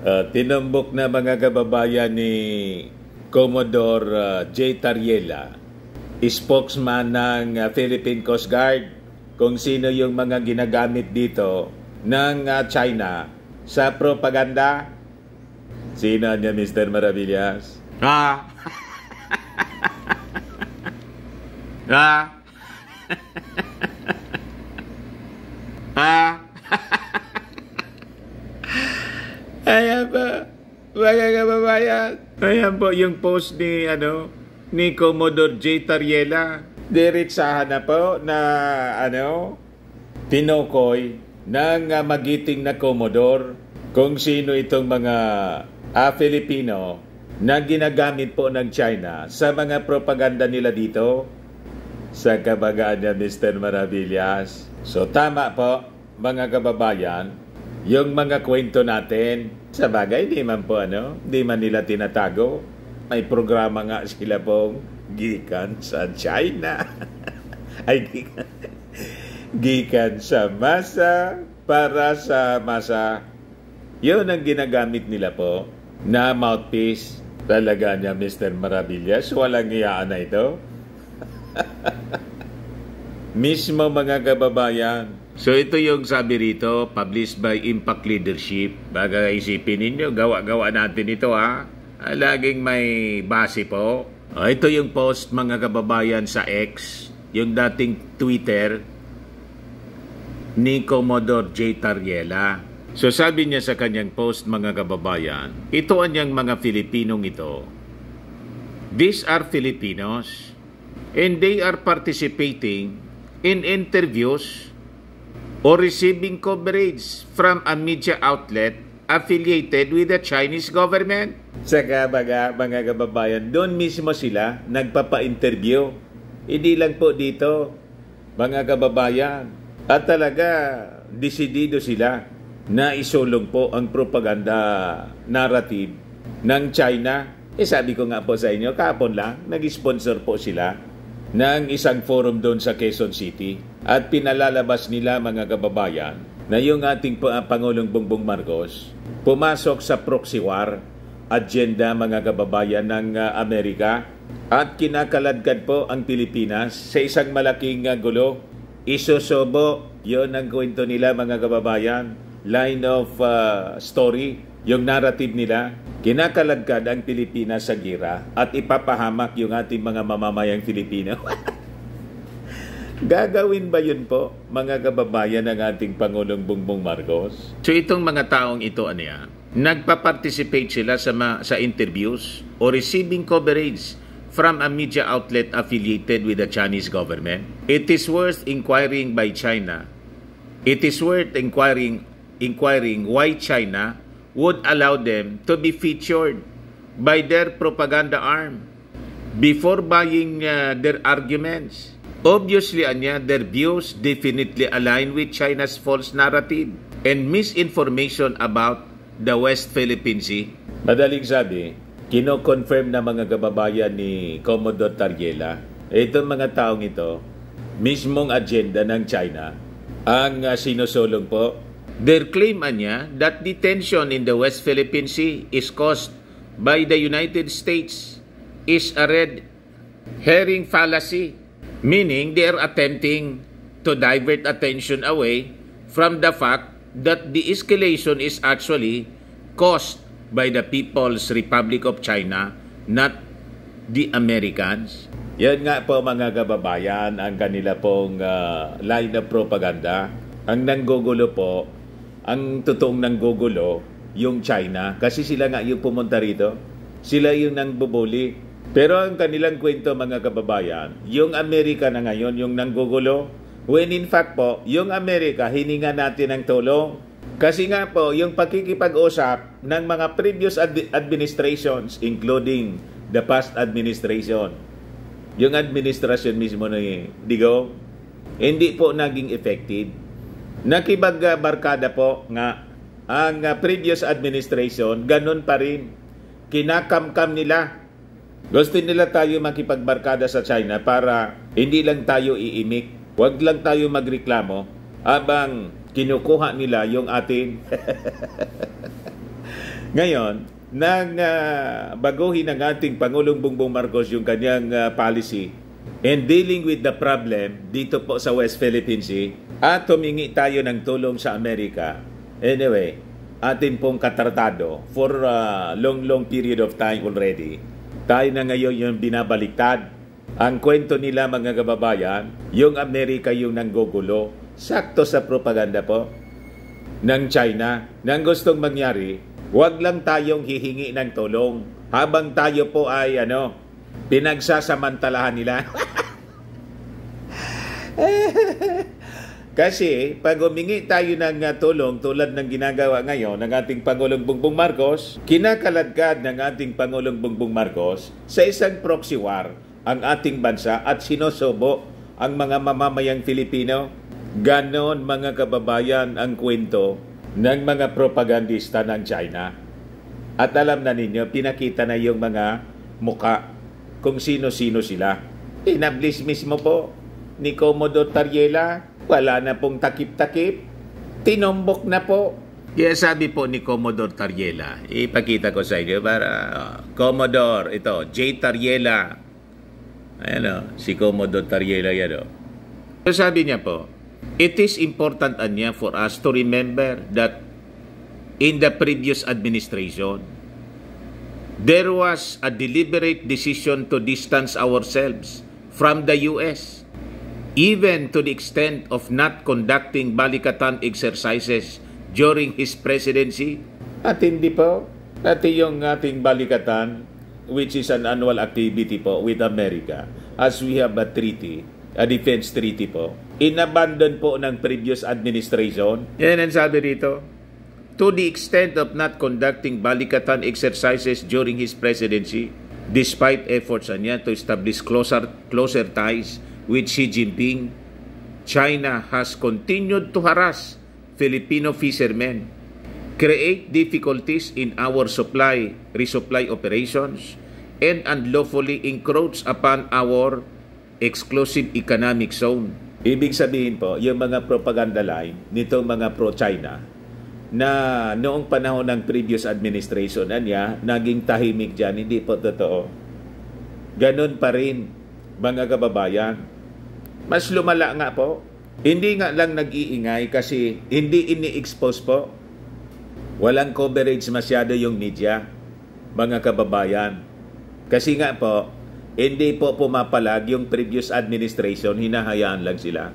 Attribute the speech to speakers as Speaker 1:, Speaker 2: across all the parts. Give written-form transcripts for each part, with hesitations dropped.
Speaker 1: Tinumbok na mga kababayan ni Commodore J. Tariela, spokesman ng Philippine Coast Guard, kung sino yung mga ginagamit dito ng China sa propaganda. Sino niya, Mr. Maravillas?
Speaker 2: Ah!
Speaker 1: Ayan po, mga kababayan. Ayan po yung post ni Commodore J. Tariela. Diretsahan na po na tinukoy ng magiting na Commodore kung sino itong mga Filipino na ginagamit po ng China sa mga propaganda nila dito sa kabagaan niya, Mr. Maravillas. So tama po, mga kababayan, yung mga kwento natin, sa bagay, di man nila tinatago. May programa nga sila pong gikan sa China. Ay, gikan sa masa para sa masa. Yun ang ginagamit nila po na mouthpiece. Talaga niya, Mr. Maravillas, walang iyaan na ito. Mismo, mga kababayan. So ito yung sabi rito, published by Impact Leadership. Baga isipin ninyo, gawa-gawa natin ito laging may base po. Ito yung post, mga kababayan, sa X, yung dating Twitter ni Commodore J. Tariela. So sabi niya sa kanyang post, mga kababayan, ito ang mga Filipinong ito. These are Filipinos and they are participating in interviews or receiving coverage from a media outlet affiliated with the Chinese government. Saka mga kababayan, doon mismo sila nagpapa-interview. Hindi lang po dito, mga kababayan. At talaga, desidido sila na isulong po ang propaganda narrative ng China. Sabi ko nga po sa inyo, kahapon lang, nag-sponsor po sila ng isang forum doon sa Quezon City. At pinalalabas nila, mga kababayan, na yung ating Pangulong Bongbong Marcos pumasok sa proxy war agenda, mga kababayan, ng Amerika at kinakaladkad po ang Pilipinas sa isang malaking gulo. Isusubo, yun ang kwento nila, mga kababayan. Line of story, yung narrative nila. Kinakaladkad ang Pilipinas sa gira at ipapahamak yung ating mga mamamayang Filipino. Gagawin ba yun po, mga kababayan, ng ating Pangulong Bongbong Marcos? So itong mga taong ito, nagpa-participate sila sa interviews o receiving coverage from a media outlet affiliated with the Chinese government. It is worth inquiring by China. It is worth inquiring why China would allow them to be featured by their propaganda arm before buying their arguments. Obviously, their views definitely align with China's false narrative and misinformation about the West Philippine Sea. Madaling sabi, kino-confirm na, mga kababayan, ni Commodore Tariela, itong mga taong ito, mismong agenda ng China ang sinusulong po. Their claim that the tension in the West Philippine Sea is caused by the United States is a red herring fallacy, meaning they are attempting to divert attention away from the fact that the escalation is actually caused by the People's Republic of China, not the Americans. Yan nga po, mga kababayan, ang kanila pong line of propaganda. Ang nanggugulo po, ang totoong nanggugulo, yung China. Kasi sila nga yung pumunta rito. Sila yung nangbubuli. Pero ang kanilang kwento, mga kababayan, yung Amerika na ngayon, yung nanggugulo. When in fact po, yung Amerika, hininga natin ng tulong. Kasi nga po, yung pakikipag-usap ng mga previous administrations, including the past administration, yung administrasyon mismo ni Digong, hindi po naging effective. Nakibag-barkada po nga ang previous administration, ganun pa rin. Kinakamkam nila. Gusto nila tayo makipagbarkada sa China para hindi lang tayo iimik, huwag lang tayo magreklamo, abang kinukuha nila yung ating Ngayon, nang baguhin ng ating Pangulong Bongbong Marcos yung kanyang policy and dealing with the problem dito po sa West Philippine Sea at humingi tayo ng tulong sa Amerika. Anyway, atin pong katratado for a long period of time already. Tayo na ngayon yung binabaliktad. Ang kwento nila mga kababayan, yung Amerika yung nanggugulo. Sakto sa propaganda po ng China. Nang gustong mangyari, huwag lang tayong hihingi ng tulong habang tayo po ay pinagsasamantalahan nila. Kasi pag humingi tayo ng tulong tulad ng ginagawa ngayon ng ating Pangulong Bongbong Marcos, kinakaladkad ng ating Pangulong Bongbong Marcos sa isang proxy war ang ating bansa at sinusubo ang mga mamamayang Filipino. Ganon mga kababayan ang kwento ng mga propagandista ng China. At alam na ninyo, pinakita na yung mga muka kung sino-sino sila. Inablis mismo po ni Commodore Tariela, wala na pong takip-takip, tinombok na po. Kaya sabi po ni Commodore Tariela, ipakita ko sa inyo para Commodore, ito, J. Tariela. Ayan si Commodore Tariela yan So sabi niya po, it is important anya for us to remember that in the previous administration, there was a deliberate decision to distance ourselves from the U.S., even to the extent of not conducting balikatan exercises during his presidency. At hindi po, pati yung ating balikatan, which is an annual activity po with America, as we have a treaty, a defense treaty po, inabandon po ng previous administration. Yan ang sabi rito. To the extent of not conducting balikatan exercises during his presidency, despite efforts niya to establish closer ties with Xi Jinping, China has continued to harass Filipino fishermen, create difficulties in our resupply operations, and unlawfully encroach upon our exclusive economic zone. Ibig sabihin po, yung mga propaganda line nitong mga pro-China na noong panahon ng previous administration niya, naging tahimik dyan, hindi po totoo. Ganun pa rin, mga kababayan. Mas lumala nga po. Hindi nga lang nag-iingay kasi hindi ini-expose po. Walang coverage masyado yung media, mga kababayan. Kasi nga po, hindi po pumapalag yung previous administration, hinahayaan lang sila.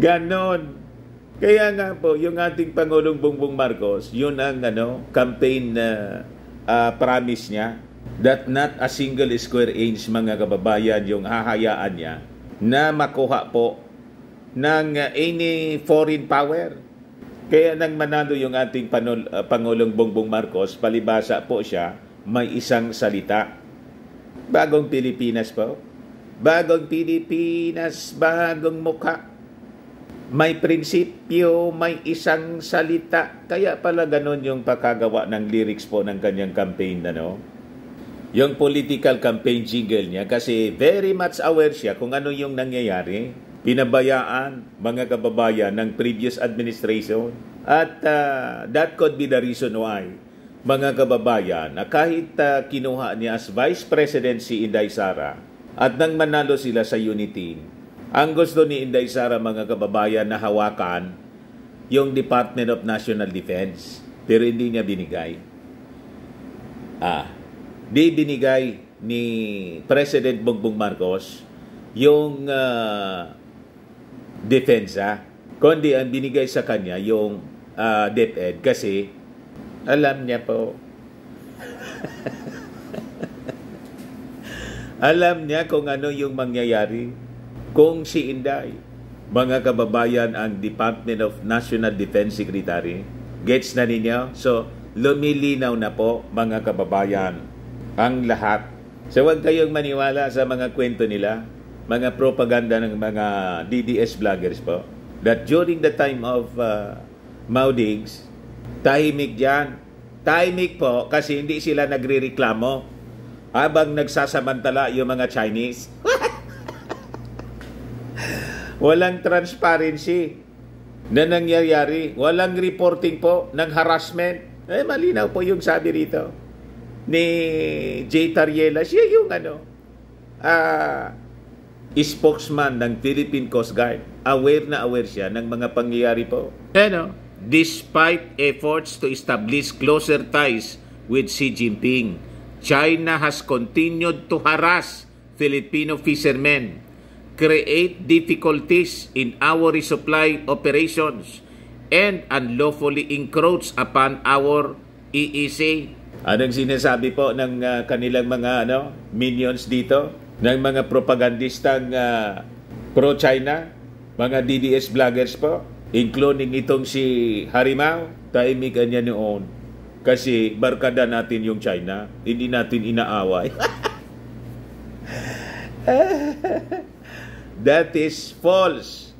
Speaker 1: Ganon. Kaya nga po, yung ating Pangulong Bongbong Marcos, yun ang campaign promise niya, that not a single square inch, mga kababayan, yung hahayaan niya na makuha po ng any foreign power. Kaya nang manalo yung ating Pangulong Bongbong Marcos, palibasa po siya, may isang salita. Bagong Pilipinas po. Bagong Pilipinas, bagong mukha. May prinsipyo, may isang salita. Kaya pala ganun yung pagkagawa ng lyrics po ng kanyang campaign, yung political campaign jingle niya, kasi very much aware siya kung ano yung nangyayari. Pinabayaan, mga kababayan, ng previous administration. At that could be the reason why, mga kababayan, na kahit kinuha niya as Vice President si Inday Sara at nang manalo sila sa Unity, ang gusto ni Inday Sara, mga kababayan, na hawakan yung Department of National Defense. Pero hindi niya binigay. Di binigay ni President Bongbong Marcos yung depensa, kundi ang binigay sa kanya yung DepEd kasi alam niya po alam niya kung ano yung mangyayari kung si Inday, mga kababayan, ang Department of National Defense Secretary. Gets na ninyo? So, lumilinaw na po, mga kababayan, ang lahat. So, huwag kayong maniwala sa mga kwento nila, mga propaganda ng mga DDS vloggers po, that during the time of Maudings, tahimik dyan. Tahimik po kasi hindi sila nagre-reklamo habang nagsasamantala yung mga Chinese. Walang transparency. na nangyayari. Walang reporting po ng harassment. Malinaw po yung sabi rito ni J. Tariela. Siya yung spokesman ng Philippine Coast Guard. Aware na aware siya ng mga pangyayari po. Despite efforts to establish closer ties with Xi Jinping, China has continued to harass Filipino fishermen, create difficulties in our resupply operations, and unlawfully encroach upon our EEZ. Anong sinasabi po ng kanilang mga minions dito? Ng mga propagandistang pro-China, mga DDS vloggers po, including itong si Harimau, taimikan niya noon. Kasi barkada natin yung China, hindi natin inaaway. That is false.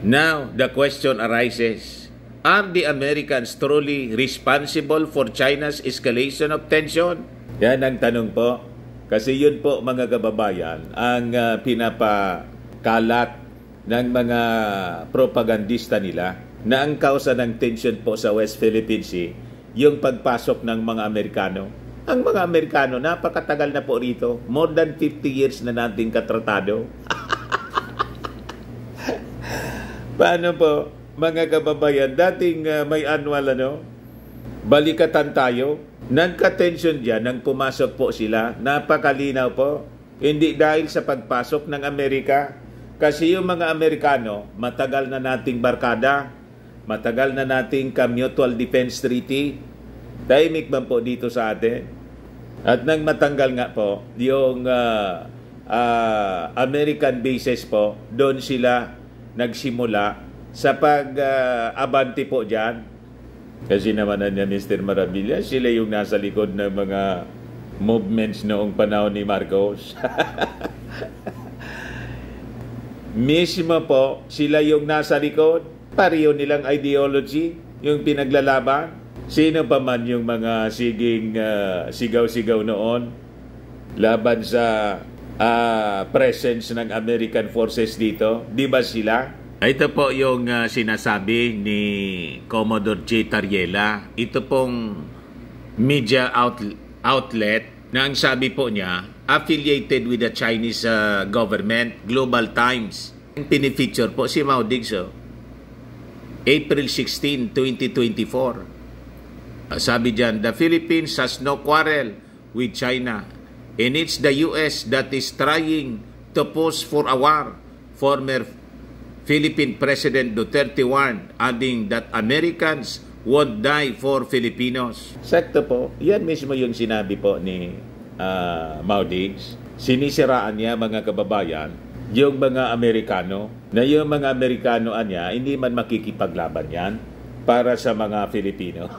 Speaker 1: Now, the question arises, are the Americans truly responsible for China's escalation of tension? Yan ang tanong po. Kasi yun po, mga kababayan, ang pinapakalat ng mga propagandista nila na ang kausa ng tension po sa West Philippine Sea, yung pagpasok ng mga Amerikano. Ang mga Amerikano, napakatagal na po rito. More than 50 years na nating katratado. Paano po, mga kababayan, dating may annual balikatan tayo. Nagka-tension dyan nang pumasok po sila. Napakalinaw po. Hindi dahil sa pagpasok ng Amerika. Kasi yung mga Amerikano, matagal na nating barkada. Matagal na nating Mutual Defense Treaty. Tahimik man po dito sa atin. At nang matanggal nga po, yung American bases po, doon sila nagsimula sa pag-abante po dyan. Kasi naman niya Mr. Maravilla, sila yung nasa likod ng mga movements noong panahon ni Marcos. Mismo po, sila yung nasa likod. Pareho nilang ideology, yung pinaglalaban. Sino pa man yung mga sigaw-sigaw noon laban sa presence ng American forces dito? Di ba sila? Ito po yung sinasabi ni Commodore J. Tariela. Ito pong media outlet na ang sabi po niya, affiliated with the Chinese government, Global Times. Pinifeature po si Mao Diggs. April 16, 2024. Sabi dyan, the Philippines has no quarrel with China and it's the US that is trying to push for a war. Former Philippine President Duterte warned, adding that Americans would die for Filipinos. Sakto po. Yan mismo yung sinabi po ni Mao Diggs. Sinisiraan niya, mga kababayan, yung mga Amerikano, na yung mga Amerikano niya, hindi man makikipaglaban yan para sa mga Filipino.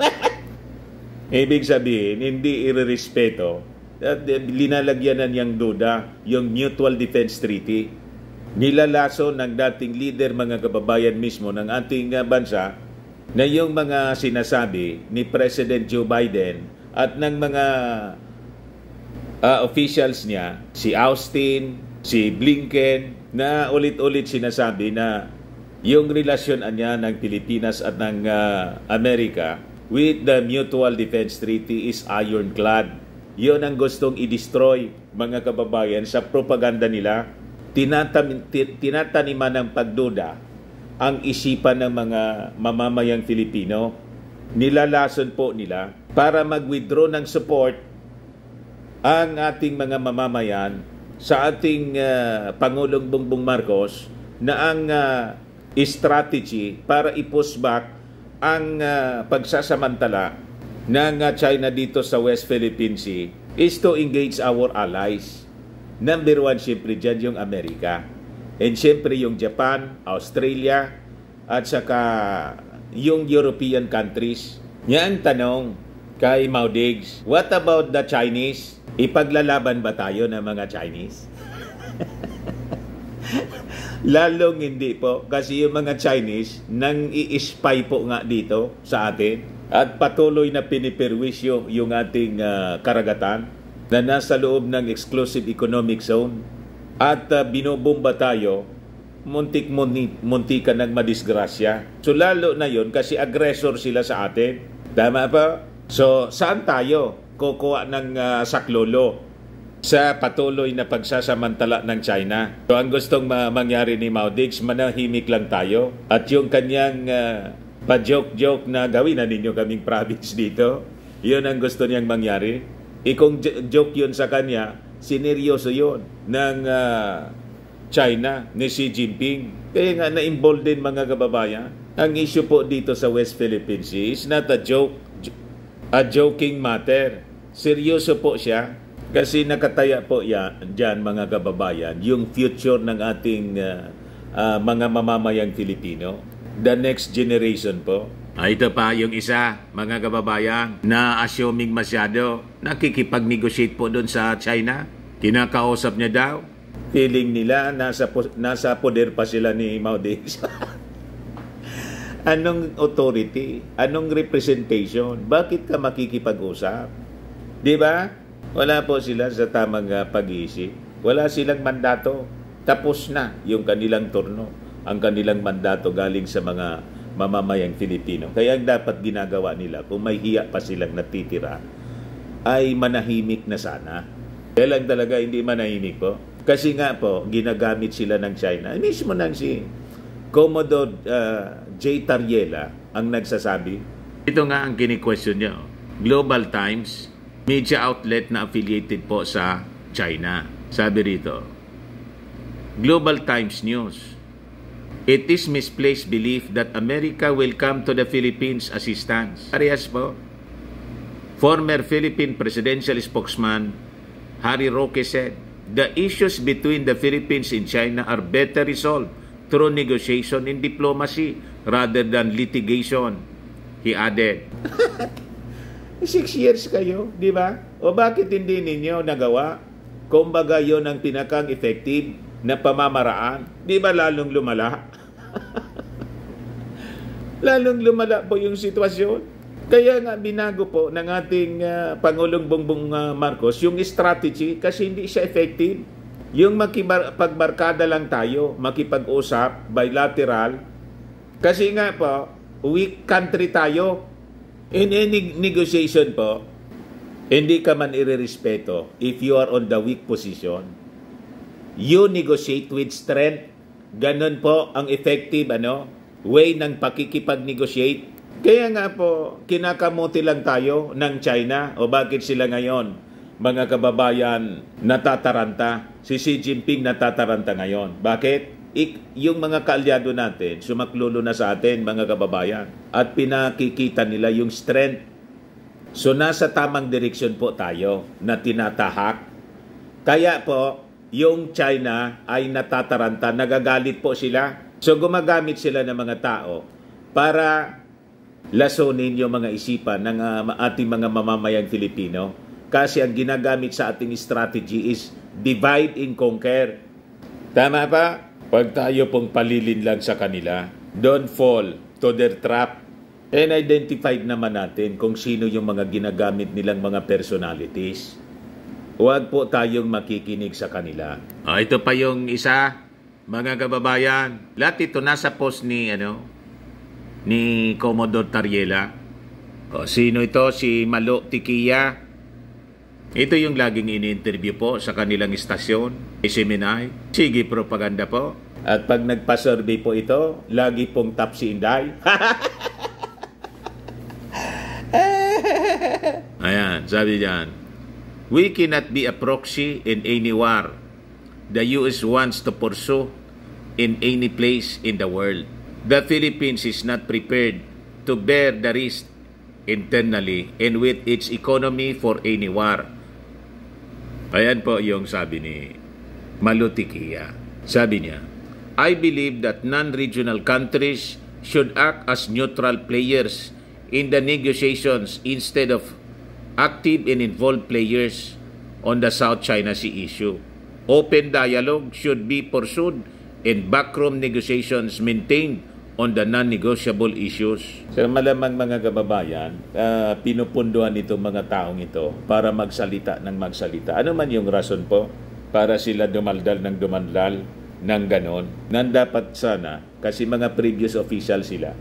Speaker 1: Ibig sabihin, hindi irerespeto at linalagyanan niyang duda yung Mutual Defense Treaty. Nilalaso ng dating leader, mga kababayan mismo ng ating bansa, na yung mga sinasabi ni President Joe Biden at ng mga officials niya, si Austin, si Blinken, na ulit-ulit sinasabi na yung relasyon niya ng Pilipinas at ng Amerika with the Mutual Defense Treaty is ironclad. Yun ang gustong i-destroy, mga kababayan, sa propaganda nila. Tinataniman ng pagduda ang isipan ng mga mamamayang Filipino. Nilalason po nila para mag-withdraw ng support ang ating mga mamamayan sa ating Pangulong Bongbong Marcos na ang strategy para i-push back ang pagsasamantala ng China dito sa West Philippine Sea is to engage our allies. Number one, siyempre dyan yung Amerika. And siyempre yung Japan, Australia, at saka yung European countries. Yan ang tanong kay Mao Diggs, what about the Chinese? Ipaglalaban ba tayo ng mga Chinese? Lalong hindi po, kasi yung mga Chinese nang i-spy po nga dito sa atin at patuloy na piniperwisyo yung ating karagatan na nasa loob ng exclusive economic zone at binobomba tayo muntik ka nang madisgrasya. So lalo na yon kasi aggressor sila sa atin. Tama pa? So saan tayo kukuha ng saklolo sa patuloy na pagsasamantala ng China? So ang gustong mangyari ni Mao Diggs, manahimik lang tayo at yung kanyang pa-joke-joke na gawin na ninyo kaming province dito, yun ang gusto niyang mangyari. Kung joke yun sa kanya, sineryoso yun ng China ni Xi Jinping. Kaya nga na-involved din mga kababayan. Ang issue po dito sa West Philippine Sea is not a joking matter. Seryoso po siya kasi nakataya po dyan mga kababayan yung future ng ating mga mamamayang Filipino. The next generation po. Ito pa yung isa, mga kababayan, na assuming masyado, nakikipag-negotiate po doon sa China. Kinakausap niya daw. Feeling nila nasa poder pa sila ni Mao Diggs. Anong authority? Anong representation? Bakit ka makikipag-usap? Di ba? Wala po sila sa tamang pag-iisip. Wala silang mandato. Tapos na yung kanilang turno. Ang kanilang mandato galing sa mga mamamayang Filipino. Kaya ang dapat ginagawa nila, kung may hiya pa silang natitira, ay manahimik na sana. Kaya lang talaga hindi manahimik po. Kasi nga po, ginagamit sila ng China. Mismo nang si Commodore J. Tariela ang nagsasabi. Ito nga ang kini-question niya. Global Times, media outlet na affiliated po sa China. Sabi rito, Global Times News, it is misplaced belief that America will come to the Philippines assistance. Parehas po. Former Philippine presidential spokesman Harry Roque said, the issues between the Philippines and China are better resolved through negotiation and diplomacy rather than litigation. He added. 6 years kayo, di ba? O bakit hindi ninyo nagawa? Kumbaga yon ang pinakang effective na pamamaraan. Di ba lalong lumala? Lalong lumala po yung sitwasyon. Kaya nga binago po ng ating Pangulong Bongbong Marcos yung strategy kasi hindi siya effective. Yung pagbarkada lang tayo, makipag-usap, bilateral. Kasi nga po, weak country tayo. In any negotiation po, hindi ka man irerespeto if you are on the weak position. You negotiate with strength. Ganon po ang effective way ng pakikipag-negotiate. Kaya nga po, kinakamuti lang tayo ng China. O bakit sila ngayon, mga kababayan, natataranta? Si Xi Jinping natataranta ngayon. Bakit? Yung mga kaalyado natin, sumaklulo na sa atin, mga kababayan. At pinakikita nila yung strength. So nasa tamang direksyon po tayo na tinatahak. Kaya po, yung China ay natataranta, nagagalit po sila. So gumagamit sila ng mga tao para lasonin yung mga isipan ng ating mga mamamayang Filipino. Kasi ang ginagamit sa ating strategy is divide and conquer. Tama pa? Pag tayo pong palilin lang sa kanila, don't fall to their trap. And identified naman natin kung sino yung mga ginagamit nilang mga personalities. Huwag po tayong makikinig sa kanila. Ito pa yung isa, mga kababayan. Lahat ito nasa post ni Commodore Tariela. Sino ito? Si Malo Tikia. Ito yung laging ini-interview po sa kanilang istasyon, SMNI. Sige, propaganda po. At pag nagpa-survey po ito, lagi pong top si Inday. Ayan, sabi diyan. We cannot be a proxy in any war the US wants to pursue in any place in the world. The Philippines is not prepared to bear the risk internally and with its economy for any war. Ayan po yung sabi ni Malutikia. Sabi niya, I believe that non-regional countries should act as neutral players in the negotiations instead of active and involved players on the South China Sea issue. Open dialogue should be pursued and backroom negotiations maintained on the non-negotiable issues. So malamang mga kababayan, pinupunduhan itong mga taong ito para magsalita ng magsalita. Ano man yung rason po para sila dumaldal ng dumaldal ng ganon. Nan dapat sana, kasi mga previous official sila,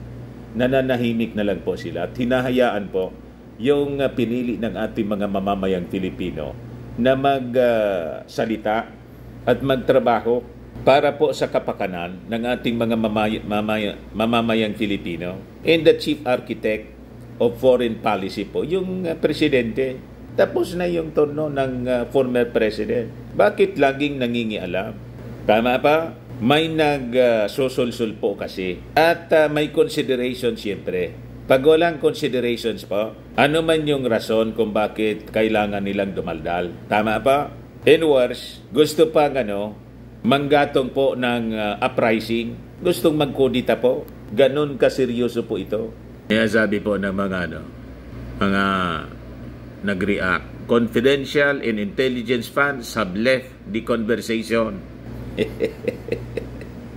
Speaker 1: nananahimik na lang po sila at hinahayaan po yung pinili ng ating mga mamamayang Filipino na magsalita at magtrabaho para po sa kapakanan ng ating mga mamamayang Filipino. And the chief architect of foreign policy po, yung presidente. Tapos na yung turno ng former president. Bakit laging nangingialam? Tama pa? May nagsusulsul po kasi. At may consideration siyempre. Pag walang considerations po, ano man yung rason kung bakit kailangan nilang dumaldal. Tama pa? And worse, gusto pa manggatong po ng uprising. Gustong magkudita po. Ganon kaseryoso po ito. Kaya sabi po ng mga nag-react. Confidential and intelligence funds have left the conversation.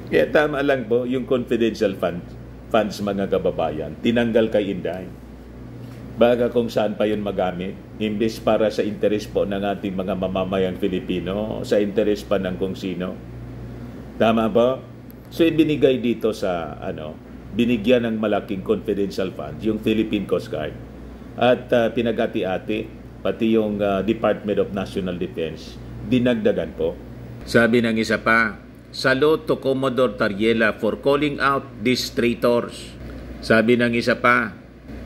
Speaker 1: Kaya tama lang po yung confidential funds mga kababayan. Tinanggal kay Inday. Baga kung saan pa yun magamit. Imbes para sa interes po ng ating mga mamamayang Filipino, sa interes pa ng kung sino. Tama ba? So ibinigay dito sa binigyan ng malaking confidential funds yung Philippine Coast Guard. At pinagati-ati, pati yung Department of National Defense, dinagdagan po. Sabi ng isa pa, salute to Commodore Tariela for calling out these traitors. Sabi ng isa pa,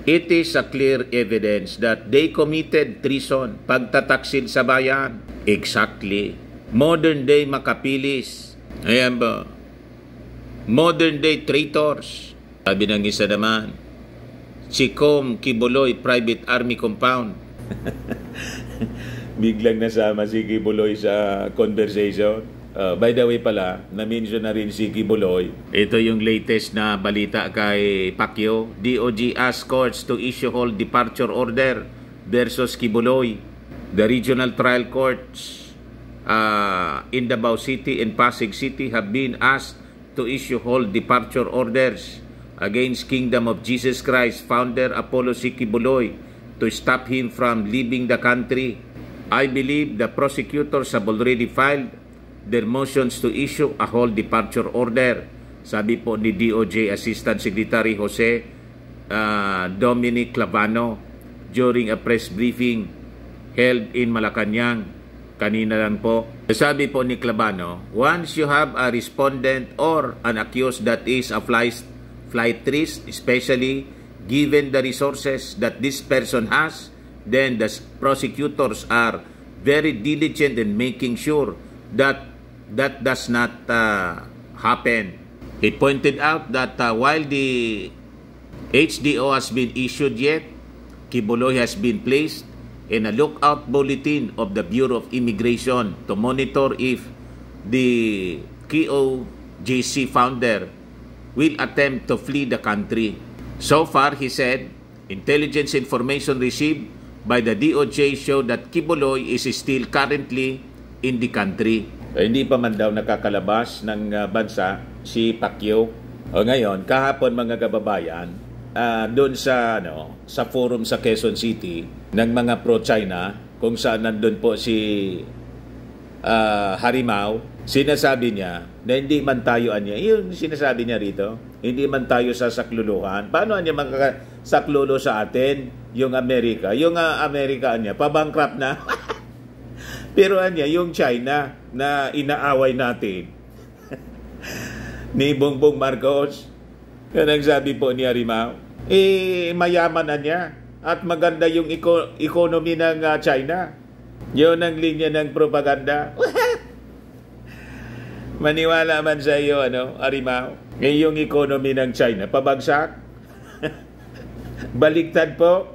Speaker 1: it is a clear evidence that they committed treason, pagtataksil sa bayan. Exactly. Modern day makapilis. Ayan ba? Modern day traitors. Sabi ng isa naman, Chicom Kibuloy Private Army Compound. Biglang nasama si Kibuloy sa conversation. By the way pala, na-mention na rin si Kibuloy. Ito yung latest na balita kay Pacquiao. DOJ asks courts to issue hold departure order versus Kibuloy. The regional trial courts in Davao City and Pasig City have been asked to issue hold departure orders against Kingdom of Jesus Christ founder Apollo C. Kibuloy to stop him from leaving the country. I believe the prosecutors have already filed their motions to issue a hold departure order. Sabi po ni DOJ Assistant Secretary Jose Dominic Clavano during a press briefing held in Malacanang kanina lang po. Sabi po ni Clavano, once you have a respondent or an accused that is a flight risk, especially given the resources that this person has, then the prosecutors are very diligent in making sure that that does not happen. He pointed out that while the HDO has been issued yet, Kibuloy has been placed in a lookout bulletin of the Bureau of Immigration to monitor if the KOJC founder will attempt to flee the country. So far, he said, intelligence information received by the DOJ show that Kibuloy is still currently in the country. Hindi pa man daw nakakalabas ng bansa si Pacquiao. O ngayon, kahapon mga kababayan, doon sa forum sa Quezon City ng mga pro-China, kung saan nandun po si Harimau, sinasabi niya na hindi man tayo yung sinasabi niya rito, hindi man tayo sasakluluhan. Paano niya makasaklulo sa atin yung Amerika? Yung Amerika niya, pabankrupt na. Pero yung China na inaaway natin ni Bongbong Marcos, yan ang sabi po ni Harimau, mayaman na niya at maganda yung economy ng China. Yun ang linya ng propaganda. Maniwala man sa iyo, Harimau, yung economy ng China, pabagsak. Baliktad po.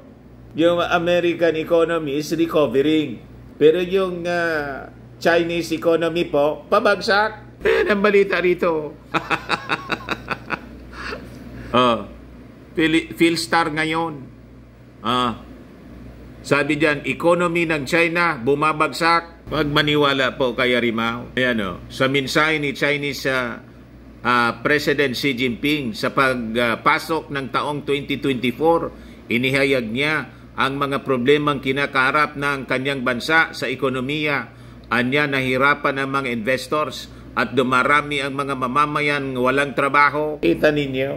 Speaker 1: Yung American economy is recovering. Pero yung Chinese economy po, pabagsak. Yan ang balita rito. Philstar ngayon. Sabi diyan, economy ng China bumabagsak. Pag maniwala po kay Harimau. Ayan sa mensahe ni Chinese President Xi Jinping sa pagpasok ng taong 2024, inihayag niya ang mga problemang kinakaharap ng kanyang bansa sa ekonomiya. Anya nahirapan ng mga investors at dumarami ang mga mamamayan walang trabaho. Kita ninyo?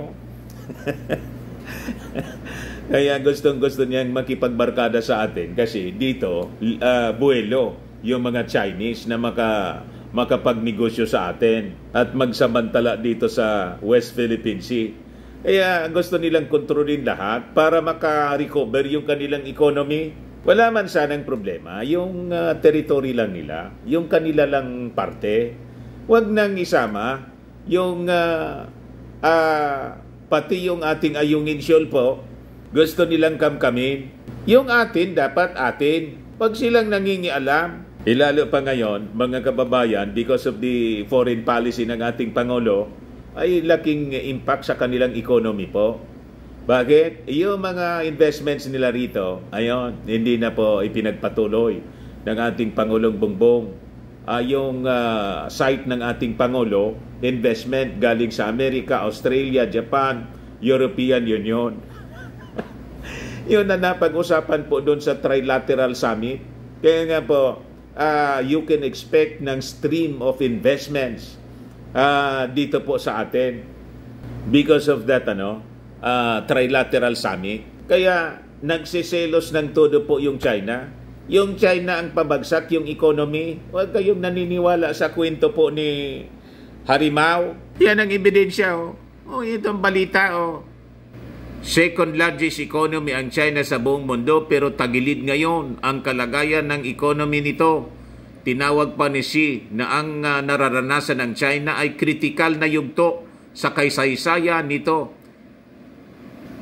Speaker 1: Kaya gustong-gusto niyang makipagbarkada sa atin kasi dito, buwelo yung mga Chinese na makapagnegosyo sa atin at magsamantala dito sa West Philippine Sea. Kaya gusto nilang kontrolin lahat para maka-recover yung kanilang economy. Wala man sanang problema, yung territory lang nila, yung kanila lang parte. Huwag nang isama yung pati yung ating Ayungin Shoal po, gusto nilang kamkamin. Yung atin, dapat atin. Pag silang nangingialam, lalo pa ngayon, mga kababayan, because of the foreign policy ng ating Pangulo, ay laking impact sa kanilang economy po. Bakit? Yung mga investments nila rito, ayon, hindi na po ipinagpatuloy ng ating Pangulong Bongbong. Yung site ng ating Pangulo, investment galing sa Amerika, Australia, Japan, European Union. Yun na napag-usapan po doon sa Trilateral Summit. Kaya nga po, you can expect ng stream of investments dito po sa atin because of that Trilateral Summit. Kaya nagsiselos ng todo po yung China. Yung China ang pabagsak yung economy. Huwag kayong naniniwala sa kwento po ni Harimau. Yan ang ebidensya. Itong balita. Second largest economy ang China sa buong mundo pero tagilid ngayon ang kalagayan ng economy nito. Tinawag pa ni Xi na ang nararanasan ng China ay kritikal na yugto sa kaysaysayan nito.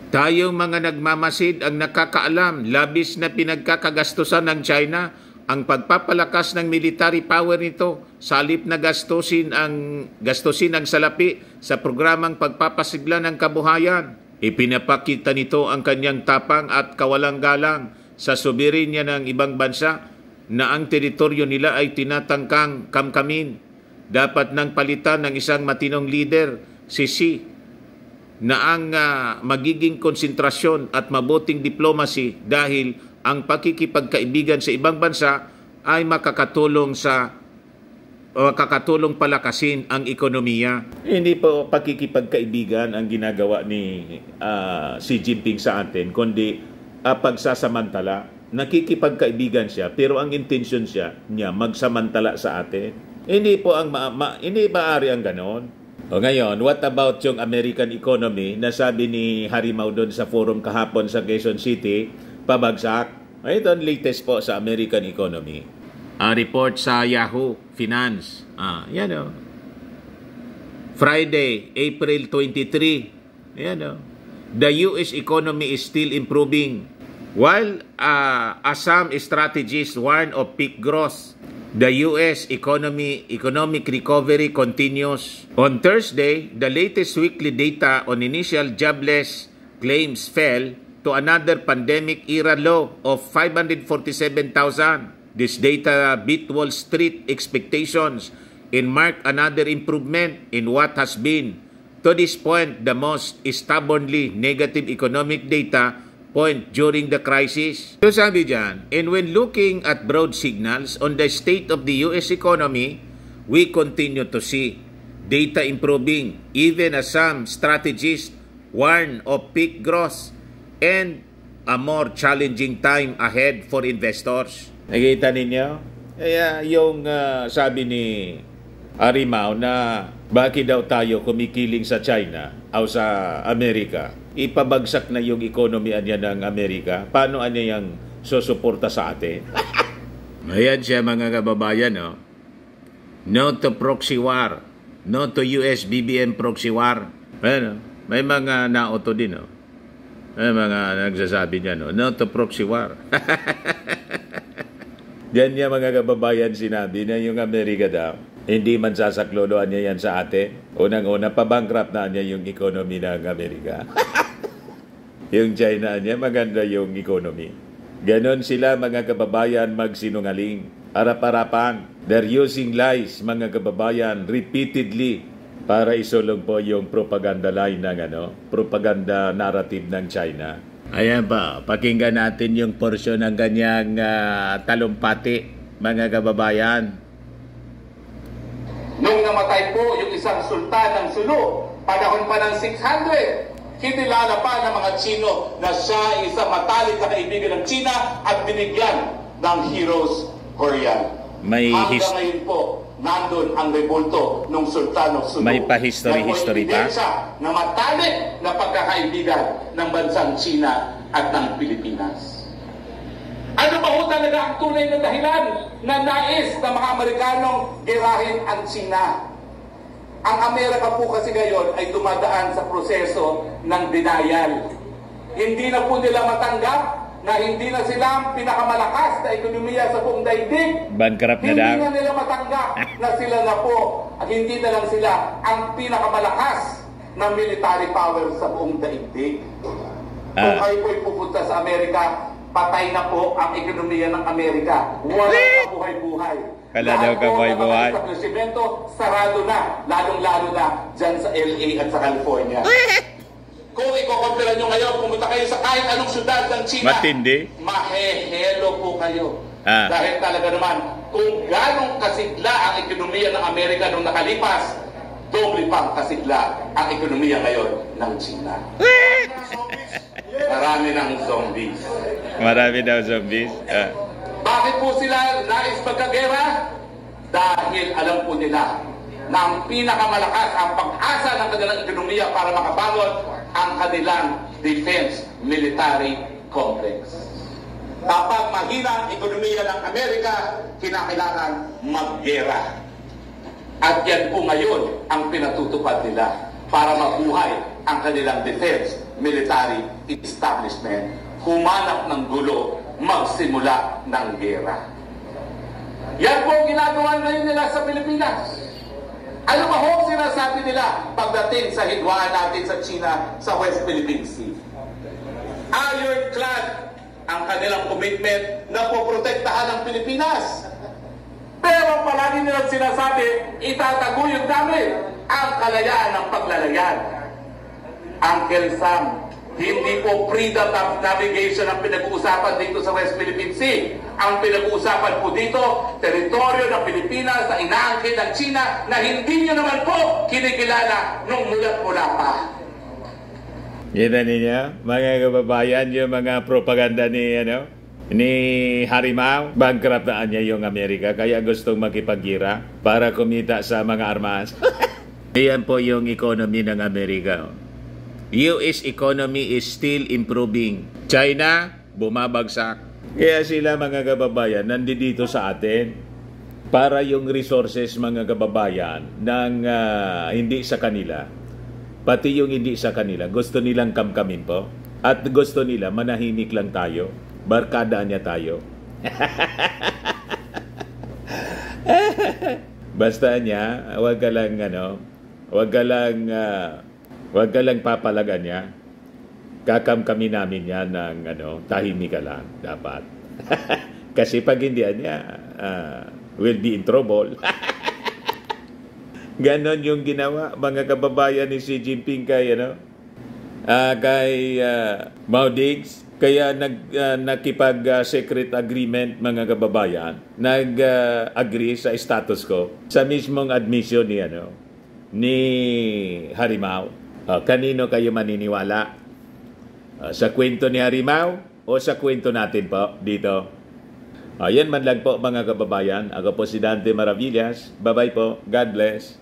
Speaker 1: Tayong mga nagmamasid ang nakakaalam, labis na pinagkakagastusan ng China ang pagpapalakas ng military power nito, salip na gastusin ang salapi sa programang pagpapasigla ng kabuhayan. Ipinapakita nito ang kanyang tapang at kawalang galang sa soberenya ng ibang bansa na ang teritoryo nila ay tinatangkang kamkamin. Dapat nang palitan ng isang matinong leader, si Xi, na ang magiging konsentrasyon at mabuting diplomacy dahil ang pakikipagkaibigan sa ibang bansa ay makakatulong palakasin ang ekonomiya. Hindi po pakikipagkaibigan ang ginagawa ni Xi Jinping sa atin, kundi pagsasamantala. Nakikipagkaibigan siya, pero ang intention niya magsamantala sa atin. Hindi po hindi maaari ang ganon. O ngayon, what about yung American economy na sabi ni Harimau doon sa forum kahapon sa Quezon City, pabagsak? Ito ang latest po sa American economy. Report sa Yahoo Finance. Yan o. Friday, April 23. Yan o. The U.S. economy is still improving. While Assam strategists warn of peak growth, the U.S. economic recovery continues. On Thursday, the latest weekly data on initial jobless claims fell to another pandemic-era low of 547,000. This data beat Wall Street expectations and marked another improvement in what has been, to this point, the most stubbornly negative economic data point during the crisis. So sabi dyan, and when looking at broad signals on the state of the U.S. economy, we continue to see data improving even as some strategists warn of peak growth and a more challenging time ahead for investors. Nakita ninyo? Kaya yung sabi ni Harimau na bakit daw tayo kumikiling sa China o sa Amerika, ipabagsak na yung economy niya ng Amerika, paano niya yung susuporta sa atin? Ayan siya mga kababayan, no? No to proxy war. No to US BBM proxy war. Ayan, may mga naoto din, no? May mga nagsasabi niya, no? No to proxy war. Diyan niya mga kababayan sinabi na yung Amerika daw, hindi man sasakloloan niya yan sa atin. Unang-una, pabankrupt na niya yung economy ng Amerika. Yung China niya, maganda yung economy. Ganon sila mga kababayan magsinungaling. Harap-harapan. They're using lies mga kababayan repeatedly para isulong po yung propaganda line ng propaganda narrative ng China. Ayan pa, pakinggan natin yung portion ng kanyang talumpati, mga kababayan.
Speaker 2: Nung namatay po yung isang sultan ng Sulu, panahon pa ng 600, kinilala pa ng mga Chino na siya isang matalik na kaibigan ng China at binigyan ng Heroes Korean. Hanggang ngayon po, nandun ang rebulto ng Sultan of Sulu.
Speaker 1: May pa-history pa?
Speaker 2: Na matalik na pagkakaibigan ng bansang China at ng Pilipinas. Ano ba ho talaga ang tunay na dahilan na nais ng mga Amerikanong girahin ang China? Ang Amerika po kasi ngayon ay dumadaan sa proseso ng denial. Hindi na po nila matanggap na hindi na sila ang pinakamalakas na ekonomiya sa buong daigdig.
Speaker 1: Bankrupt na daw.
Speaker 2: Hindi na nila matanggap na sila na po at hindi na lang sila ang pinakamalakas na military power sa buong daigdig. Kung kayo po'y pupunta sa Amerika, patay na po ang ekonomiya ng Amerika. Walang kabuhay-buhay.
Speaker 1: Wala daw kabuhay-buhay.
Speaker 2: Lahat po ng establishmento, sarado na. Lalong-lalo na dyan sa LA at sa California. Kung iko-compare nyo ngayon, pumunta kayo sa kahit anong syudad ng China,
Speaker 1: matindi,
Speaker 2: mahehelo po kayo. Dahil talaga naman, kung ganong kasigla ang ekonomiya ng Amerika nung nakalipas, doble pang kasigla ang ekonomiya ngayon ng China. Marami ng zombies.
Speaker 1: Marami daw zombies.
Speaker 2: Bakit po sila nais magkagera? Dahil alam po nila na ang pinakamalakas, ang pag-asa ng kanilang ekonomiya para makabangon ang kanilang defense military complex. Kapag mahina ang ekonomiya ng Amerika, kinakailangan maggera. At yan po ngayon ang pinatutupad nila para mabuhay ang kanilang defense military establishment. Humanap ng gulo, magsimula ng gera. Yan po ang ginagawa ngayon nila sa Pilipinas. Ano ba ho sinasabi nila pagdating sa hidwaan natin sa China sa West Philippine Sea? Ironclad ang kanilang commitment na poprotektahan ang Pilipinas. Pero palagi nilang sinasabi, itataguyod namin ang kalayaan ng paglalayan. Uncle Sam, hindi po freedom of navigation ang pinag-uusapan dito sa West Philippine Sea. Ang pinag-uusapan po dito, teritoryo ng Pilipinas na inaangkin ng China na hindi nyo naman po kinikilala nung mulat-mula pa.
Speaker 1: Kita ninyo, mga kababayan, yung mga propaganda ni Harimau, bankruptaan niya yung Amerika, kaya gustong makipagira para kumita sa mga armas. Iyan po yung economy ng Amerika. US economy is still improving. China, bumabagsak. Kaya sila, mga kababayan, nandito sa atin para yung resources, mga kababayan, ng hindi sa kanila. Pati yung hindi sa kanila, gusto nilang kamkamin po. At gusto nila, manahimik lang tayo. Barkada niya tayo. Basta niya, wag ka lang papalagan niya. Kakamkami namin yan ng tahimik ka lang dapat. Kasi pag hindi niya, will be in trouble. Ganon yung ginawa, mga kababayan ni Xi Jinping kay Mao Diggs. Kaya nakipag-secret agreement, mga kababayan, nag-agree sa status quo sa mismong admission ni Harimau. Kanino kayo maniniwala? Sa kwento ni Harimau o sa kwento natin po dito? Yan man lang po, mga kababayan. Ako po si Dante Maravillas. Bye-bye po. God bless.